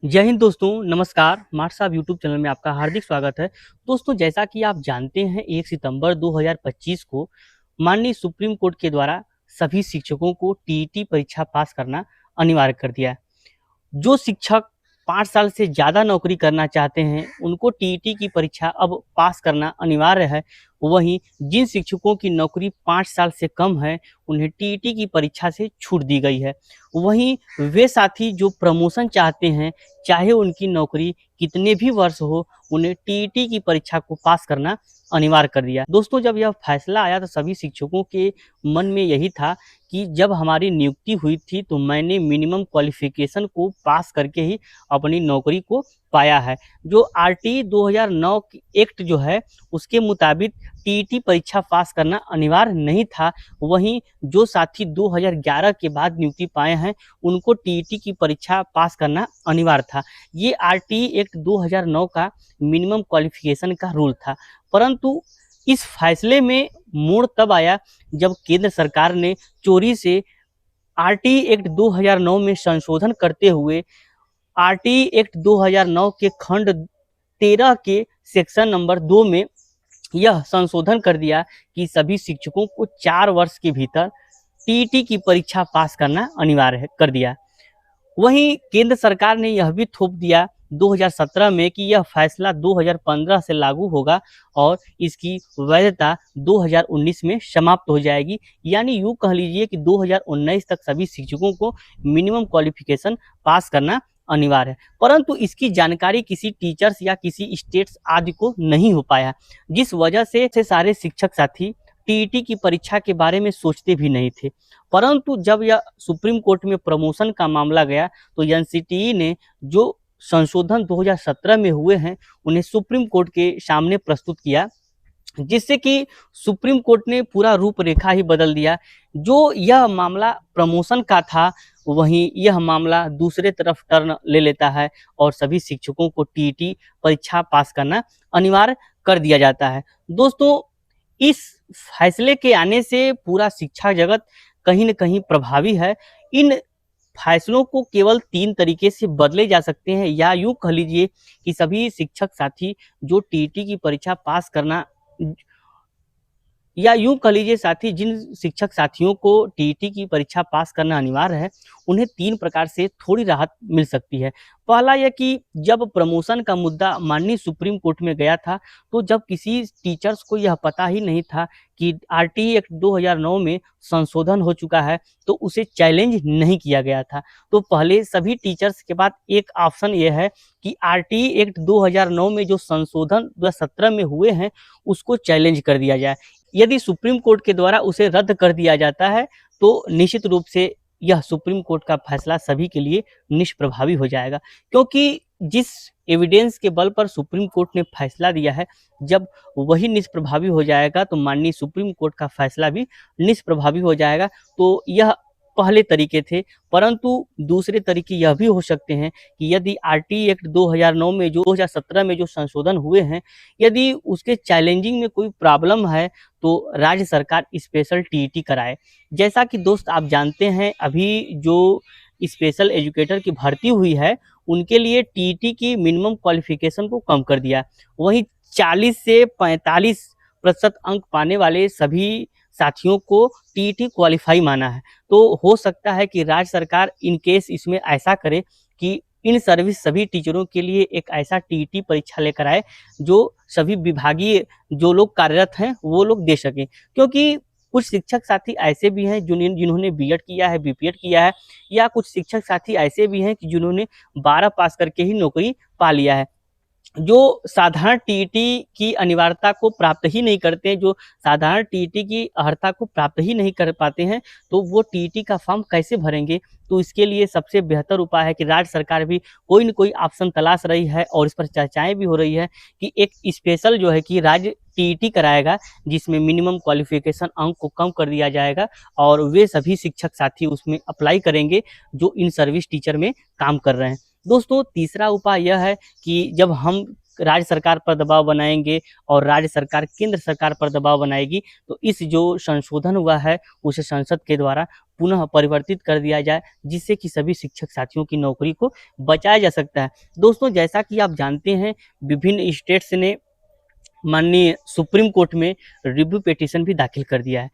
जय हिंद दोस्तों, नमस्कार। मार्ट साहब यूट्यूब चैनल में आपका हार्दिक स्वागत है। दोस्तों, जैसा कि आप जानते हैं 1 सितंबर 2025 को माननीय सुप्रीम कोर्ट के द्वारा सभी शिक्षकों को टीईटी परीक्षा पास करना अनिवार्य कर दिया है। जो शिक्षक 5 साल से ज़्यादा नौकरी करना चाहते हैं, उनको टीईटी की परीक्षा अब पास करना अनिवार्य है। वहीं जिन शिक्षकों की नौकरी 5 साल से कम है, उन्हें टीईटी की परीक्षा से छूट दी गई है। वहीं वे साथी जो प्रमोशन चाहते हैं, चाहे उनकी नौकरी कितने भी वर्ष हो, उन्हें टीईटी की परीक्षा को पास करना अनिवार्य कर दिया। दोस्तों, जब यह फैसला आया तो सभी शिक्षकों के मन में यही था कि जब हमारी नियुक्ति हुई थी तो मैंने मिनिमम क्वालिफिकेशन को पास करके ही अपनी नौकरी को पाया है। जो आरटी 2009 एक्ट जो है, उसके मुताबिक टीईटी परीक्षा पास करना अनिवार्य नहीं था। वहीं जो साथी 2011 के बाद नियुक्ति पाए हैं, उनको टीईटी की परीक्षा पास करना अनिवार्य था। ये आरटी एक्ट 2009 का मिनिमम क्वालिफिकेशन का रूल था। परंतु इस फैसले में मोड़ तब आया जब केंद्र सरकार ने चोरी से आरटी एक्ट 2009 में संशोधन करते हुए आरटी एक्ट 2009 के खंड 13 के सेक्शन नंबर 2 में यह संशोधन कर दिया कि सभी शिक्षकों को 4 वर्ष के भीतर टीईटी की परीक्षा पास करना अनिवार्य कर दिया। वहीं केंद्र सरकार ने यह भी थोप दिया 2017 में कि यह फैसला 2015 से लागू होगा और इसकी वैधता 2019 में समाप्त हो जाएगी। यानी यूँ कह लीजिए कि 2019 तक सभी शिक्षकों को मिनिमम क्वालिफिकेशन पास करना अनिवार्य है। परंतु इसकी जानकारी किसी टीचर्स या किसी स्टेट्स आदि को नहीं हो पाया, जिस वजह से सारे शिक्षक साथी टीईटी की परीक्षा के बारे में सोचते भी नहीं थे। परंतु जब यह सुप्रीम कोर्ट में प्रमोशन का मामला गया तो एनसीटीई ने जो संशोधन 2017 में हुए हैं, उन्हें सुप्रीम कोर्ट के सामने प्रस्तुत किया, जिससे कि सुप्रीम कोर्ट ने पूरा रूपरेखा ही बदल दिया। जो यह मामला प्रमोशन का था, वहीं यह मामला दूसरे तरफ टर्न ले लेता है और सभी शिक्षकों को टीईटी परीक्षा पास करना अनिवार्य कर दिया जाता है। दोस्तों, इस फैसले के आने से पूरा शिक्षा जगत कहीं न कहीं प्रभावी है। इन फैसलों को केवल 3 तरीके से बदले जा सकते हैं, या यूँ कह लीजिए कि सभी शिक्षक साथी जो टीईटी की परीक्षा पास करना या यूँ कह लीजिए साथी जिन शिक्षक साथियों को टीईटी की परीक्षा पास करना अनिवार्य है, उन्हें 3 प्रकार से थोड़ी राहत मिल सकती है। पहला यह कि जब प्रमोशन का मुद्दा माननीय सुप्रीम कोर्ट में गया था, तो जब किसी टीचर्स को यह पता ही नहीं था कि आरटी एक्ट 2009 में संशोधन हो चुका है, तो उसे चैलेंज नहीं किया गया था। तो पहले सभी टीचर्स के पास एक ऑप्शन ये है कि आरटी एक्ट 2009 में जो संशोधन 2017 में हुए हैं, उसको चैलेंज कर दिया जाए। यदि सुप्रीम कोर्ट के द्वारा उसे रद्द कर दिया जाता है, तो निश्चित रूप से यह सुप्रीम कोर्ट का फैसला सभी के लिए निष्प्रभावी हो जाएगा। क्योंकि जिस एविडेंस के बल पर सुप्रीम कोर्ट ने फैसला दिया है, जब वही निष्प्रभावी हो जाएगा तो माननीय सुप्रीम कोर्ट का फैसला भी निष्प्रभावी हो जाएगा। तो यह पहले तरीके थे। परंतु दूसरे तरीके यह भी हो सकते हैं कि यदि आरटी एक्ट 2009 में जो 2017 में जो संशोधन हुए हैं, यदि उसके चैलेंजिंग में कोई प्रॉब्लम है, तो राज्य सरकार स्पेशल टीईटी कराए। जैसा कि दोस्त आप जानते हैं, अभी जो स्पेशल एजुकेटर की भर्ती हुई है, उनके लिए टीईटी की मिनिमम क्वालिफिकेशन को कम कर दिया। वहीं 40 से 45% अंक पाने वाले सभी साथियों को टीईटी क्वालिफाई माना है। तो हो सकता है कि राज्य सरकार इन केस इसमें ऐसा करे कि इन सर्विस सभी टीचरों के लिए एक ऐसा टीईटी परीक्षा लेकर आए, जो सभी विभागीय जो लोग कार्यरत हैं वो लोग दे सकें। क्योंकि कुछ शिक्षक साथी ऐसे भी हैं जिन्होंने बीएड किया है, बीपीएड किया है, या कुछ शिक्षक साथी ऐसे भी हैं कि जिन्होंने 12 पास करके ही नौकरी पा लिया है, जो साधारण टीईटी की अनिवार्यता को प्राप्त ही नहीं करते हैं, जो साधारण टीईटी की अर्हता को प्राप्त ही नहीं कर पाते हैं, तो वो टीईटी का फॉर्म कैसे भरेंगे। तो इसके लिए सबसे बेहतर उपाय है कि राज्य सरकार भी कोई न कोई ऑप्शन तलाश रही है, और इस पर चर्चाएं भी हो रही है कि एक स्पेशल जो है कि राज्य टीईटी कराएगा, जिसमें मिनिमम क्वालिफिकेशन अंक को कम कर दिया जाएगा, और वे सभी शिक्षक साथी उसमें अप्लाई करेंगे जो इन सर्विस टीचर में काम कर रहे हैं। दोस्तों, तीसरा उपाय यह है कि जब हम राज्य सरकार पर दबाव बनाएंगे और राज्य सरकार केंद्र सरकार पर दबाव बनाएगी, तो इस जो संशोधन हुआ है उसे संसद के द्वारा पुनः परिवर्तित कर दिया जाए, जिससे कि सभी शिक्षक साथियों की नौकरी को बचाया जा सकता है। दोस्तों, जैसा कि आप जानते हैं, विभिन्न स्टेट्स ने माननीय सुप्रीम कोर्ट में रिव्यू पिटीशन भी दाखिल कर दिया है।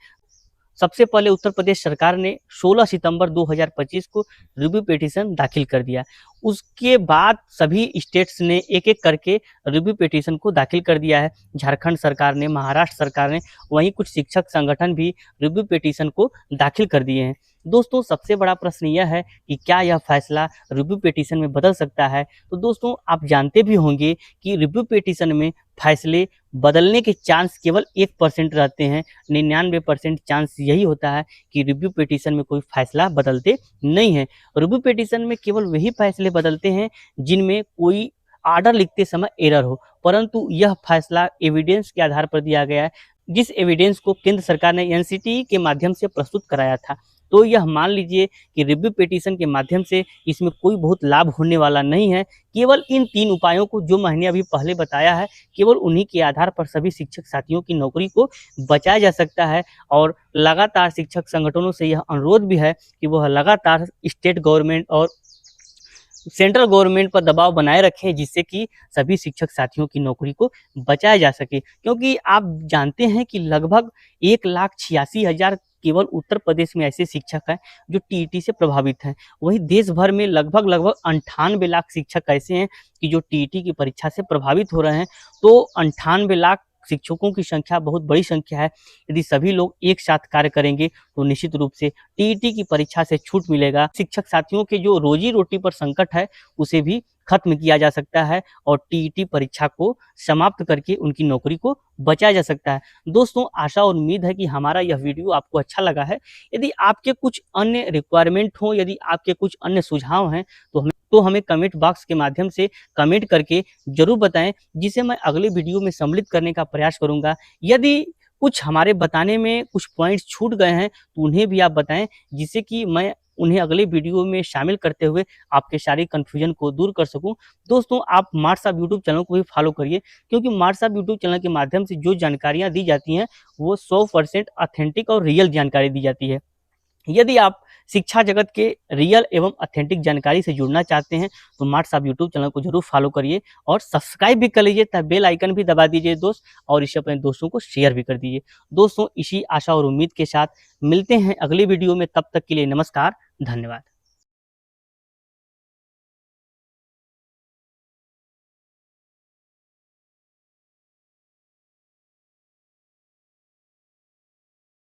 सबसे पहले उत्तर प्रदेश सरकार ने 16 सितंबर 2025 को रिव्यू पिटीशन दाखिल कर दिया। उसके बाद सभी स्टेट्स ने एक एक करके रिव्यू पिटीशन को दाखिल कर दिया है। झारखंड सरकार ने, महाराष्ट्र सरकार ने, वहीं कुछ शिक्षक संगठन भी रिव्यू पिटीशन को दाखिल कर दिए हैं। दोस्तों, सबसे बड़ा प्रश्न यह है कि क्या यह फैसला रिव्यू पिटीशन में बदल सकता है। तो दोस्तों, आप जानते भी होंगे कि रिव्यू पिटीशन में फैसले बदलने के चांस केवल 1% रहते हैं। 99% चांस यही होता है कि रिव्यू पिटीशन में कोई फैसला बदलते नहीं है। रिव्यू पिटीशन में केवल वही फैसले बदलते हैं जिनमें कोई आर्डर लिखते समय एरर हो, परंतु यह फैसला एविडेंस के आधार पर दिया गया है, जिस एविडेंस को केंद्र सरकार ने एनसीटी के माध्यम से प्रस्तुत कराया था। तो यह मान लीजिए कि रिव्यू पिटीशन के माध्यम से इसमें कोई बहुत लाभ होने वाला नहीं है। केवल इन 3 उपायों को जो मैंने अभी पहले बताया है, केवल उन्हीं के आधार पर सभी शिक्षक साथियों की नौकरी को बचाया जा सकता है। और लगातार शिक्षक संगठनों से यह अनुरोध भी है कि वह लगातार स्टेट गवर्नमेंट और सेंट्रल गवर्नमेंट पर दबाव बनाए रखें, जिससे कि सभी शिक्षक साथियों की नौकरी को बचाया जा सके। क्योंकि आप जानते हैं कि लगभग 1,86,000 केवल उत्तर प्रदेश में ऐसे शिक्षक हैं जो टीईटी से प्रभावित हैं। वहीं देश भर में लगभग 98 लाख शिक्षक ऐसे हैं कि जो टीईटी की परीक्षा से प्रभावित हो रहे हैं। तो 98 लाख शिक्षकों की संख्या बहुत बड़ी संख्या है। यदि सभी लोग एक साथ कार्य करेंगे तो निश्चित रूप से टीईटी की परीक्षा से छूट मिलेगा। शिक्षक साथियों के जो रोजी रोटी पर संकट है उसे भी खत्म किया जा सकता है और टीईटी परीक्षा को समाप्त करके उनकी नौकरी को बचाया जा सकता है। दोस्तों, आशा और उम्मीद है कि हमारा यह वीडियो आपको अच्छा लगा है। यदि आपके कुछ अन्य रिक्वायरमेंट हो, यदि आपके कुछ अन्य सुझाव हैं, तो हमें कमेंट बॉक्स के माध्यम से कमेंट करके जरूर बताएं, जिसे मैं अगले वीडियो में सम्मिलित करने का प्रयास करूंगा। यदि कुछ हमारे बताने में कुछ पॉइंट्स छूट गए हैं तो उन्हें भी आप बताएं, जिससे कि मैं उन्हें अगले वीडियो में शामिल करते हुए आपके सारे कन्फ्यूजन को दूर कर सकूं। दोस्तों, आप मार्क्स ऑफ यूट्यूब चैनल को भी फॉलो करिए, क्योंकि मार्क्स ऑफ यूट्यूब चैनल के माध्यम से जो जानकारियां दी जाती हैं वो 100% ऑथेंटिक और रियल जानकारी दी जाती है। यदि आप शिक्षा जगत के रियल एवं ऑथेंटिक जानकारी से जुड़ना चाहते हैं तो मार्क्स ऑफ यूट्यूब चैनल को जरूर फॉलो करिए और सब्सक्राइब भी कर लीजिए, तब बेल आइकन भी दबा दीजिए दोस्त, और इसे अपने दोस्तों को शेयर भी कर दीजिए। दोस्तों, इसी आशा और उम्मीद के साथ मिलते हैं अगले वीडियो में। तब तक के लिए नमस्कार, धन्यवाद।